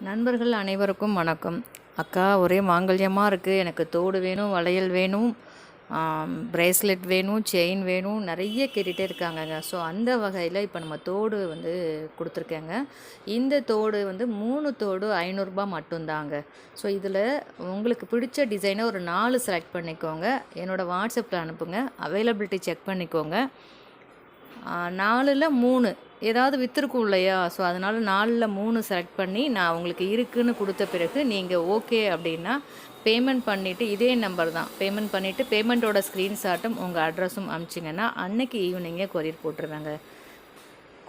நண்பர்கள் அனைவருக்கும் வணக்கம். அக்கா, ஒரே மாங்கல்யமாக இருக்குது. எனக்கு தோடு வேணும், வளையல் வேணும், பிரேஸ்லெட் வேணும், செயின் வேணும், நிறைய கேட்டுகிட்டே இருக்காங்கங்க. ஸோ அந்த வகையில் இப்போ நம்ம தோடு கொடுத்துருக்கேங்க. இந்த தோடு 3 தோடு ரூ. 500 மட்டும்தாங்க. ஸோ இதில் உங்களுக்கு பிடிச்ச டிசைனை ஒரு 4 செலக்ட் பண்ணிக்கோங்க. என்னோடய வாட்ஸ்அப்பில் அனுப்புங்க. அவைலபிலிட்டி செக் பண்ணிக்கோங்க. 4ல் 3 ஏதாவது விற்றுருக்கும் இல்லையா? ஸோ அதனால் 4ல் 3 செலக்ட் பண்ணி நான் உங்களுக்கு இருக்குதுன்னு கொடுத்த பிறகு நீங்கள் ஓகே அப்படின்னா பேமெண்ட் பண்ணிவிட்டு, இதே நம்பர் தான், பேமெண்ட் பண்ணிவிட்டு பேமெண்ட்டோட ஸ்க்ரீன்ஷாட்டும் உங்கள் அட்ரஸும் அனுப்பிச்சிங்கன்னா அன்னைக்கு ஈவினிங்கே கொரியர் போட்டுருவேங்க.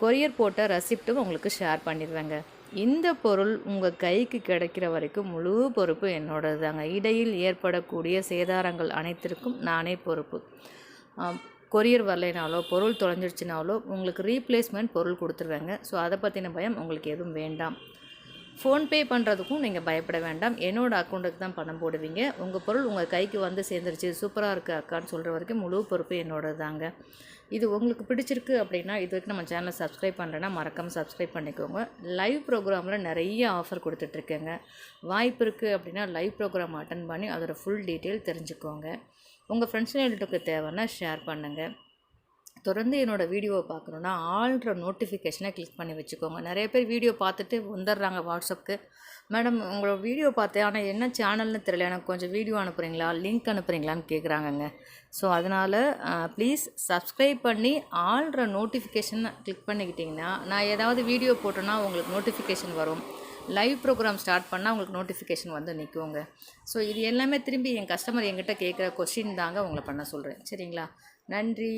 கொரியர் போட்ட ரெசிப்ட்டும் உங்களுக்கு ஷேர் பண்ணிடுவேங்க. இந்த பொருள் உங்கள் கைக்கு கிடைக்கிற வரைக்கும் முழு பொறுப்பு என்னோடது தாங்க. இடையில் ஏற்படக்கூடிய சேதாரங்கள் அனைத்திற்கும் நானே பொறுப்பு. கொரியர் வரலைனாலோ பொருள் தொலைஞ்சிடுச்சுனாலோ உங்களுக்கு ரீப்ளேஸ்மெண்ட் பொருள் கொடுத்துருவேங்க. ஸோ அதை பற்றின பயம் உங்களுக்கு எதுவும் வேண்டாம். ஃபோன்பே பண்ணுறதுக்கும் நீங்கள் பயப்பட வேண்டாம். என்னோடய அக்கௌண்ட்டுக்கு தான் பணம் போடுவீங்க. உங்கள் பொருள் உங்கள் கைக்கு வந்து சேர்ந்துருச்சு, சூப்பராக இருக்குது அக்கான்னு சொல்கிற வரைக்கும் முழு பொறுப்பு என்னோடது தாங்க. இது உங்களுக்கு பிடிச்சிருக்கு அப்படின்னா, இது வரைக்கும் நம்ம சேனலை சப்ஸ்கிரைப் பண்ணுறேன்னா மறக்காமல் சப்ஸ்கிரைப் பண்ணிக்கோங்க. லைவ் ப்ரோக்ராமில் நிறைய ஆஃபர் கொடுத்துட்ருக்கேங்க. வாய்ப்பு இருக்குது அப்படின்னா லைவ் ப்ரோக்ராம் அட்டன் பண்ணி அதோடய ஃபுல் டீட்டெயில் தெரிஞ்சுக்கோங்க. உங்கள் ஃப்ரெண்ட்ஸுங்களுக்கு தேவைன்னா ஷேர் பண்ணுங்கள். தொடர்ந்து என்னோடய வீடியோவை பார்க்கணுன்னா ஆல்ற நோட்டிஃபிகேஷனை கிளிக் பண்ணி வச்சுக்கோங்க. நிறைய பேர் வீடியோ பார்த்துட்டு வந்துடுறாங்க வாட்ஸ்அப்புக்கு. மேடம், உங்களோட வீடியோ பார்த்தேன், ஆனால் என்ன சேனல்னு தெரியல, எனக்கு கொஞ்சம் வீடியோ அனுப்புகிறீங்களா, லிங்க் அனுப்புகிறீங்களான்னு கேட்குறாங்கங்க. ஸோ அதனால் ப்ளீஸ் சப்ஸ்கிரைப் பண்ணி ஆல்ற நோட்டிஃபிகேஷனை கிளிக் பண்ணிக்கிட்டிங்கன்னா நான் ஏதாவது வீடியோ போட்டோன்னா உங்களுக்கு நோட்டிஃபிகேஷன் வரும். லைவ் ப்ரோக்ராம் ஸ்டார்ட் பண்ணால் உங்களுக்கு நோட்டிஃபிகேஷன் வந்து நிற்குங்க. ஸோ இது எல்லாமே திரும்பி என் கஸ்டமர் என்கிட்ட கேட்குற கொஸ்டின் தாங்க உங்களை பண்ண சொல்கிறேன். சரிங்களா? நன்றி.